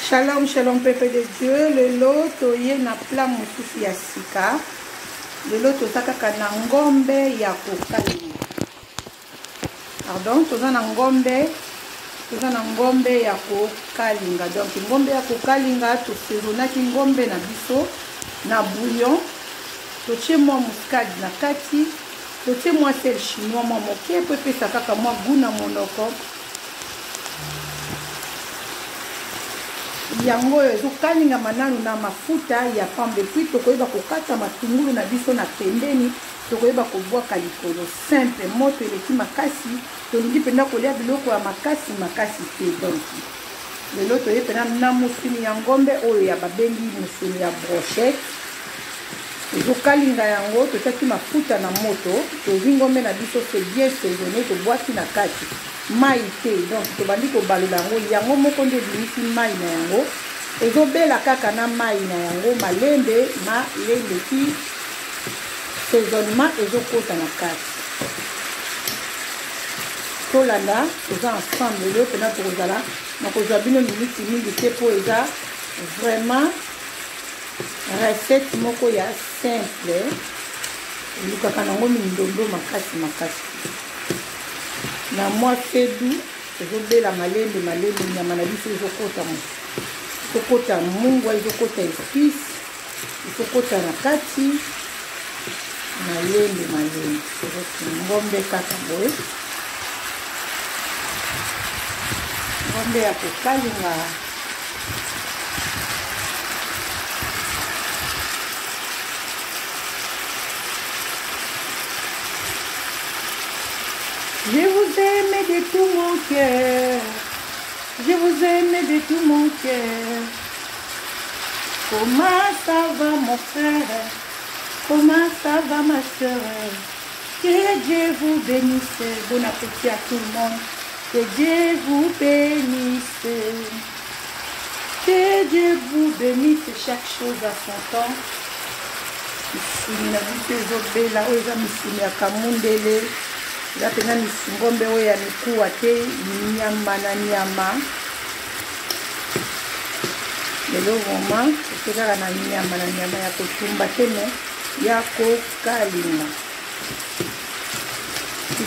Shalom, shalom, peuple de Dieu. Le lot, toye na plat mosusu ya sika. Le lot, tozaka na ngombe ya kokalinga. Pardon, toza na ngombe ya kokalinga. Donc, ngombe ya kokalinga, toserunaki ngombe na biso, na bouillon. Totie mwa muscade na kati. Totie mwa sel chinois, mwa moke, pepe sakaka mwa guna monoko. Yango ezokalinga mananu na mafuta ya pambe, puis tokoyeba kokata matungulu na biso na pembeni, tokoyeba kobwaka likolo simple. Moto eleki makasi, tolingi penda kolia biloko ya makasi te. Donc lelo toye pena na musuni ya ngombe oyo ya babengi musuni ya brochette. Ezokalinga yango, totiaki mafuta na moto, tozi ngombe na biso c'est bien saisonné, tobwaki na kati mai te. Donc tobandi kobalola yango moko nde ebimisi mai na yango, ezobela kaka na mai na yango, malembe ki saisonnement ezokota na kati. Tolanda toza ensemble lelo pena tokozala na kozwa bino miniti mingi te po eza vraiment recette moko ya simple, lukaka nango mindondo makasi na mwa fedu ezobela malembe nyama na biso ezokota mungwa, ezokota épice, ezokota na kati malembe ngombe kaka boye, ngombe ya kokalinga. Je vous aime de tout mon cœur, je vous aime de tout mon cœur. Comment ça va mon frère, comment ça va ma soeur? Que Dieu vous bénisse, bon appétit à tout le monde. Que Dieu vous bénisse, que Dieu vous bénisse, chaque chose à son temps. Misuni na biso ezobela oyo eza misuni ya kamundele. Eza pena ngombe oyo ya mikuwa te, nyama na nyama. Lelo vraiment tokaka na nyama ya kotumba te, me ya kokalinga.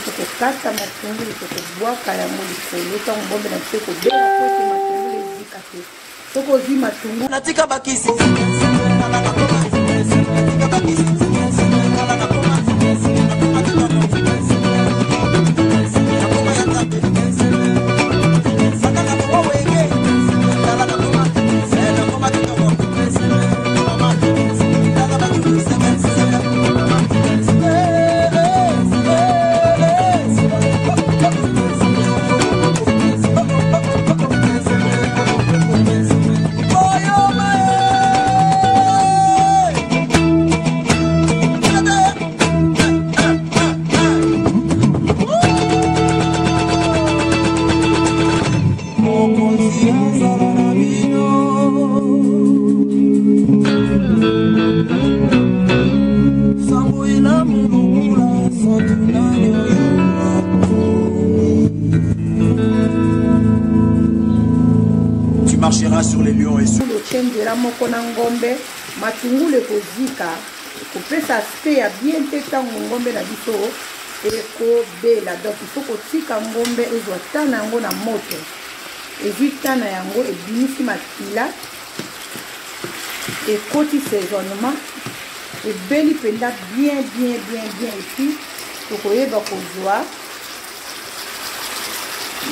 Tokokata matungulu, tokobwaka yango likolo, ntango ngombe na biso ekobela po ete matungulu ezika te. Tokozwi matungulu natika bakisi sur les lions et sur le chende la moko na ngombe. Matungulu ekozika kopesa aspect ya bien te ntango ngombe na biso ekobela. Donc il faut kotika ngombe ezwa tana yango na moto, ezwi tana yango ebimisi makila, ekoti saisonnement, ebeli penda bien. Et puis tokoyeba kozwa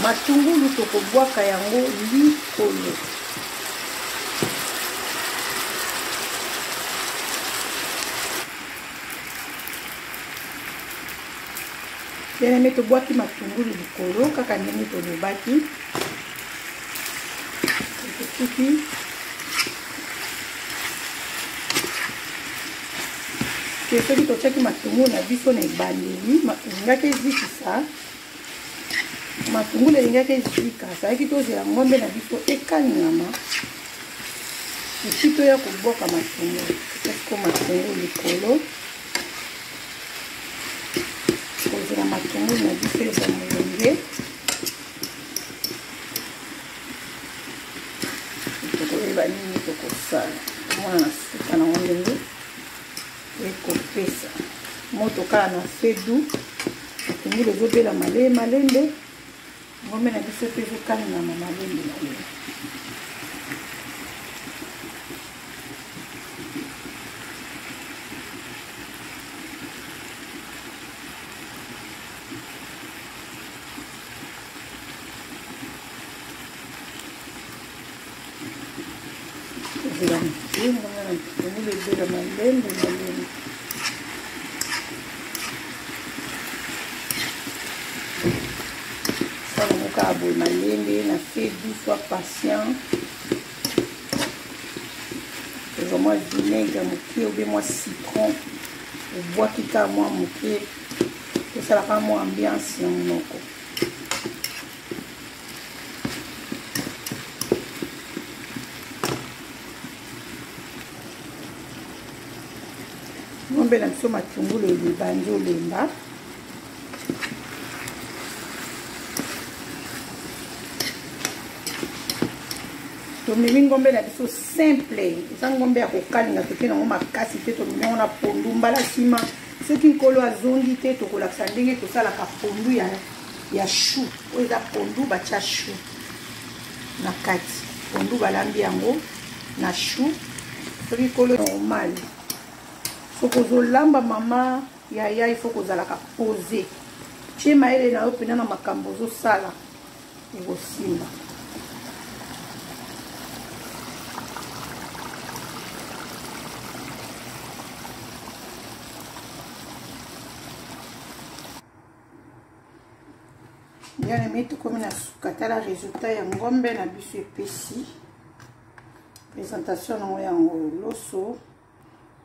matungulu, tokobwaka yango likolo. Bien tobwaki matungulu likolo kaka ndenge tolobaki. Totuki soki totiaki matungulu na biso na ebandeli, elingaki ezikisa. Matungulu elingaki ezika, azalaki tozela ngombe na biso ekalingama. Esi toya kobwaka matungulu, totiaki matungulu likolo. Kozela matungulu na biso eza molonge. tokoyeba nini tokosala mwana na suka na ndenge ekopesa moto kala na fedu tungulu ezobela malembe ngombe na biso mpe ezokani na malembe na ye malembe na fait 12 fois patient moi vinaigre mokie ou bien moi citron ou bois qui ka moi mokie que ça la pas moi ambiance na monoko ngombe na biso matungulu ebandi olemba tomimi ngombe na biso simple eza ngombe ya kokalinga toke nango makasi te tomimi yango na pondu mbala nsima soki nkolo azongi te tokolakisa ndenge tosalaka pondu ya chou oyo eza pondu batya chou na kati pondu balambi yango na chou soki nkolo normal soki ozolamba mama yaya ifo kozalaka pose tie mayele na yo mpena na makambo ozosala ekosimba bien aimé tokomi na suka tala résultat ya ngombe na biso epesi présentation nango yango loso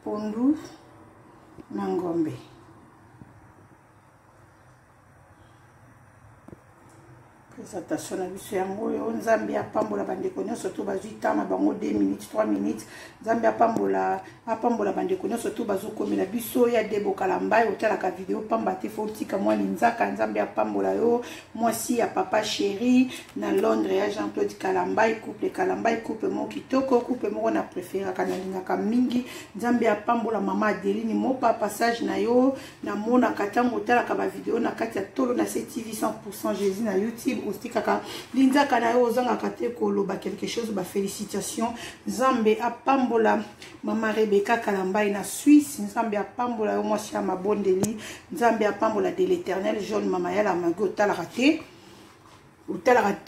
pondu na ngombe présentation na biso yango oyo nzambe apambola bandeko nyonso to bazwi tama bango 2 minutes 3 minutes nzambe apambola bandeko nyonso to bazokomela biso ya debokala mbai otalaka video pamba te fotika mwa linzaka nzambe apambola yo mwasi ya papa chéri na Londres ya Jean-Claude Kalambai couple mo kitoko couple moko na préféraka na lingaka mingi nzambe apambola mama Adeline mopa passage na yo na mona katango otalaka ba video na kati ya tolo na CTV 100% Jésus na YouTube ostikaka linzaka na yo ozangaka te koloba quelque chose ba félicitations nzambe apambola mama Rebecca Kalambai na Suisse nzambe apambola yo mwasi ya mabondeli nzambe apambola de l'Éternel jaune mama ya la mago otalaka te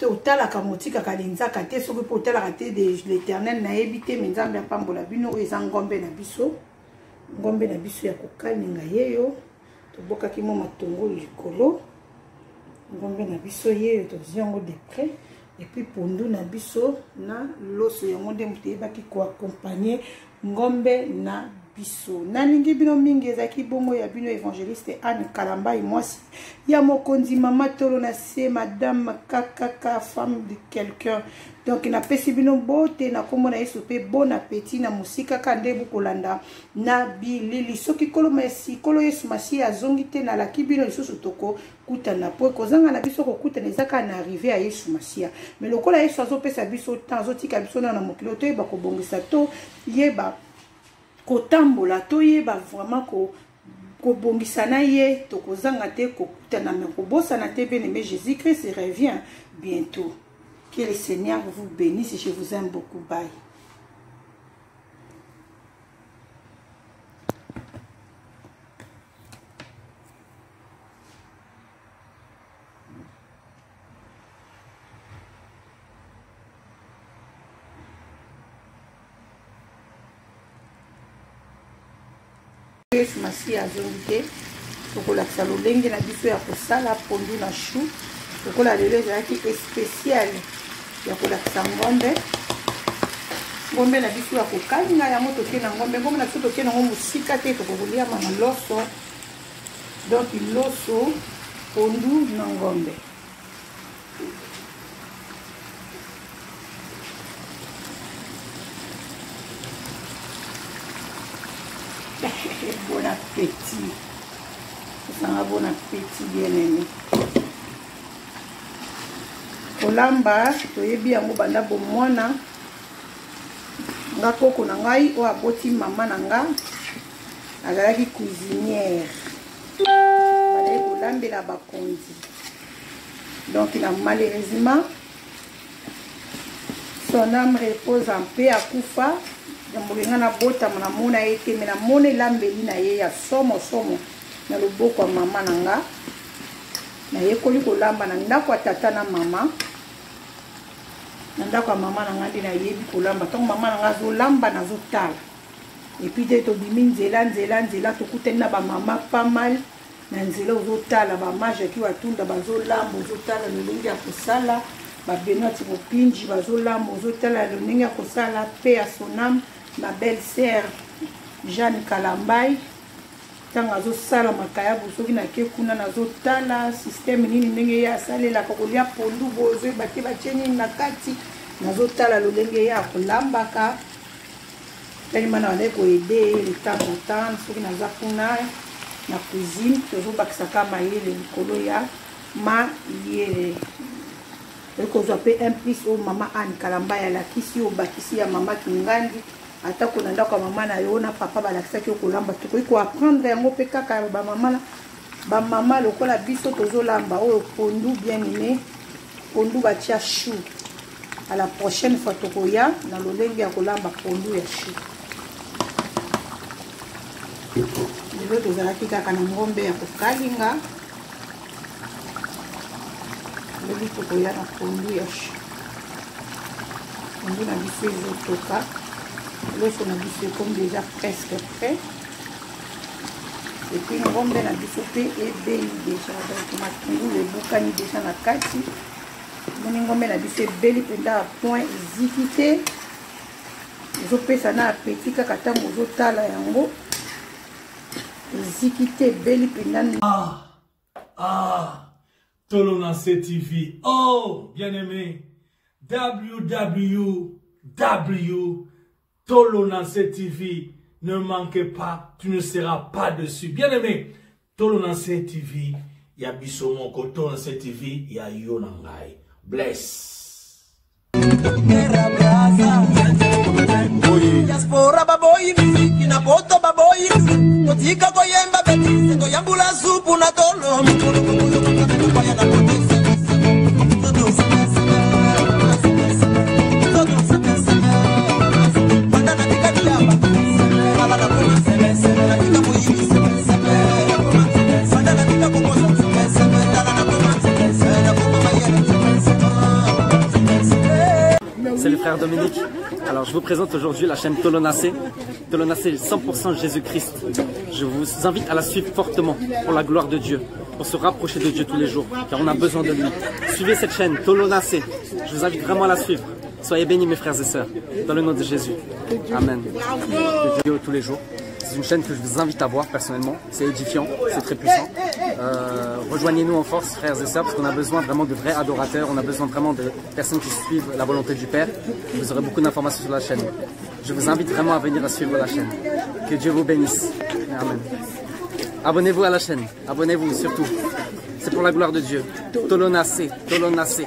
otalaka motika kalinzaka te soki po otalaka te de l'Éternel na yebi te mais nzambe apambola bino oyo eza ngombe na biso ya kokalinga yeyo tobokaki mo matongolo likolo ngombe na biso yeyo tozwi yango de près et puis pondu na biso na loso yango nde moto yebaki koaccompagner ngombe na biso nalingi bino mingi ezaki bongo ya bino évangéliste Anne Kalambai mwasi ya mokonzi mama tolo na se madame kaka femme de quelqu'un donc na pesi bino bote na komona Yesu pe bon appétit na musika kande bukolanda na bilili soki kolo Yesu masi azongi te na laki bino lisusu toko kutana po kozanga na biso kokutana ezaka na arrivé à Yesu masia mais lokola Yesu azopesa biso temps azotika biso na mokilo to yeba kobongisa to yeba kotambola to yeba vraiment kobongisa na ye tokozanga te kokutana mais kobosana te bien aimé Jésus-Christ revient bientôt. Que le Seigneur vous bénisse et je vous aime beaucoup. Bye. Masi azongi tokolakisa lolenge na biso ya kosala pondu na chou tokola lelo ezalaki spécial ya kolakisa ngombe na biso ya kokalinga yango toke na ngombe na biso toke nango mosika te tokokolia mana loso donc loso pondu na ngombe bon appétit. Ça a bon appétit bien aimé. Kolamba toyebi yango banda bomwana nga koko na ngai oyo aboti mama na nga azalaki cuisinière bazali kolambela bakonzi donc na malheureusement son âme repose en paix akufa jambolenga na botama na mona ye te me na mona elambeli na ye ya somo na loboko ya mama na nga nayekoli kolamba na ndako ya tata na mama na ndako ya mama na nga nde nayebi kolamba ntango mama na nga azolamba nazotala epuis te tobimi nzela tokutani na bamama pas mal na nzela ozotala bamage aki batunda bazolamba ozotala lolenge ya kosala babenati bopinji bazolamba ozotala lolenge ya kosala pe ya sonam ma belle sœur Jeanne Kalambai ntango azosala makayabu soki nake kuna nazotala systeme nini ndenge ye asalelaka kolia pondu bozoyeba te batie nini na kati nazotala lolenge ye akolambaka talimana bazali koede le temps au temps soki naza kuna na cuisine tozobakisaka mayele likolo ya mayele ekozwa mpe un plus oyo mama Anne Kalambai alakisi oyo bakisi ya mama Kingandi atako na ndako ya mama na yo na papa balakisaki okolamba tokoki koapprendre yango mpe kaka bamama lokola biso tozolamba oyo pondu bien aimé pondu batia chou à la prochaine fois tokoya na lolenge ya kolamba pondu ya chou lelo tozalaki kaka na ngombe ya kokalinga lobi tokoya na pondu ya chou pondu na biso ezotoka l'autre na biso comme déjà presque prêt et puis ngombe na biso pe ebeli déjà donc matungulu ebukani déjà na kati moni ngombe na biso ebeli mpenza point eziki te ezopesa na apeti kaka ntango ozotala yango eziki te ebeli mpenza Tolonase TV. Oh, bien-aimé, Tolonase TV, ne manquez pas, tu ne seras pas dessus. Bien-aimé, Tolonase TV, il y a Bissomoko, Tolonase TV, il y a Yonangai. Bless. Diaspora baboyi muziki na poto baboyi kotika koyemba beti to yambula supu na tolo mukulu kuyo kwa na potesa C'est le frère Dominique. Alors je vous présente aujourd'hui la chaîne Tolonase. Tolonase 100% Jésus-Christ. Je vous invite à la suivre fortement pour la gloire de Dieu, pour se rapprocher de Dieu tous les jours, car on a besoin de lui. Suivez cette chaîne Tolonase. Je vous invite vraiment à la suivre. Soyez bénis mes frères et sœurs, dans le nom de Jésus. Amen. Des vidéos tous les jours. C'est une chaîne que je vous invite à voir personnellement. C'est édifiant, c'est très puissant. Rejoignez-nous en force, frères et sœurs, parce qu'on a besoin vraiment de vrais adorateurs. On a besoin vraiment de personnes qui suivent la volonté du Père. Vous aurez beaucoup d'informations sur la chaîne. Je vous invite vraiment à venir à suivre la chaîne. Que Dieu vous bénisse. Amen. Abonnez-vous à la chaîne. Abonnez-vous surtout. C'est pour la gloire de Dieu. Tolonase, Tolonase.